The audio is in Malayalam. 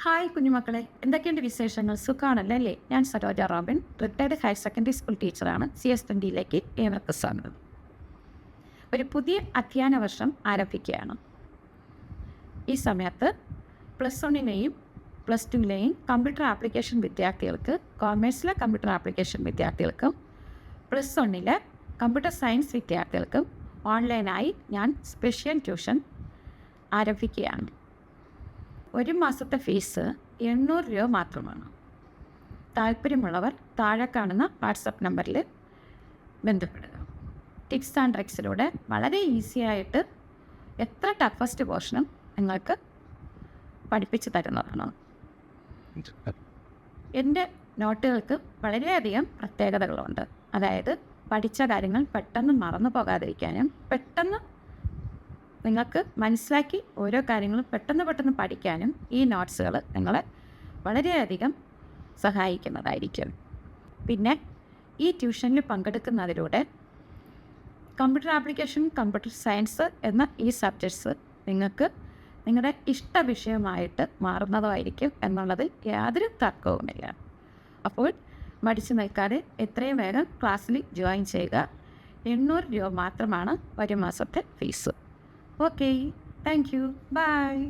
ഹായ് കുഞ്ഞുമക്കളെ, എന്തൊക്കെയുണ്ട് വിശേഷങ്ങൾ? സുഖാണല്ലോ അല്ലേ? ഞാൻ Saroja Robin, retired higher secondary school ടീച്ചറാണ്. CS20യിലേക്ക് ഏവർക്ക് സ്വാഗതം. ഒരു പുതിയ അധ്യയന വർഷം ആരംഭിക്കുകയാണ്. ഈ സമയത്ത് +1ലെയും +2ലെയും കമ്പ്യൂട്ടർ ആപ്ലിക്കേഷൻ വിദ്യാർത്ഥികൾക്ക്, കോമേഴ്സിലെ കമ്പ്യൂട്ടർ ആപ്ലിക്കേഷൻ വിദ്യാർത്ഥികൾക്കും +1ലെ കമ്പ്യൂട്ടർ സയൻസ് വിദ്യാർത്ഥികൾക്കും ഓൺലൈനായി ഞാൻ സ്പെഷ്യൽ ട്യൂഷൻ ആരംഭിക്കുകയാണ്. ഒരു മാസത്തെ ഫീസ് 800 രൂപ മാത്രമാണ്. താല്പര്യമുള്ളവർ താഴെ കാണുന്ന വാട്സപ്പ് നമ്പറിൽ ബന്ധപ്പെടുക. ടിപ്സ് ആൻഡ് ട്രിക്സിലൂടെ വളരെ ഈസിയായിട്ട് എത്ര ടഫസ്റ്റ് പോർഷനും നിങ്ങൾക്ക് പഠിപ്പിച്ചു തരുന്നതാണ്. എൻ്റെ നോട്ടുകൾക്ക് വളരെയധികം പ്രത്യേകതകളുണ്ട്. അതായത് പഠിച്ച കാര്യങ്ങൾ പെട്ടെന്ന് മറന്നു പോകാതിരിക്കാനും പെട്ടെന്ന് നിങ്ങൾക്ക് മനസ്സിലാക്കി ഓരോ കാര്യങ്ങളും പെട്ടെന്ന് പഠിക്കാനും ഈ നോട്ട്സുകൾ നിങ്ങളെ വളരെയധികം സഹായിക്കുന്നതായിരിക്കും. പിന്നെ ഈ ട്യൂഷനിൽ പങ്കെടുക്കുന്നതിലൂടെ കമ്പ്യൂട്ടർ ആപ്ലിക്കേഷൻ, കമ്പ്യൂട്ടർ സയൻസ് എന്ന ഈ സബ്ജക്ട്സ് നിങ്ങൾക്ക് നിങ്ങളുടെ ഇഷ്ട വിഷയമായിട്ട് മാറുന്നതായിരിക്കും എന്നുള്ളതിൽ യാതൊരു തർക്കവുമില്ല. അപ്പോൾ മടിച്ചു നിൽക്കാതെ എത്രയും വേഗം ക്ലാസ്സിൽ ജോയിൻ ചെയ്യുക. 800 രൂപ മാത്രമാണ് ഒരു മാസത്തെ fees. Okay, thank you. Bye.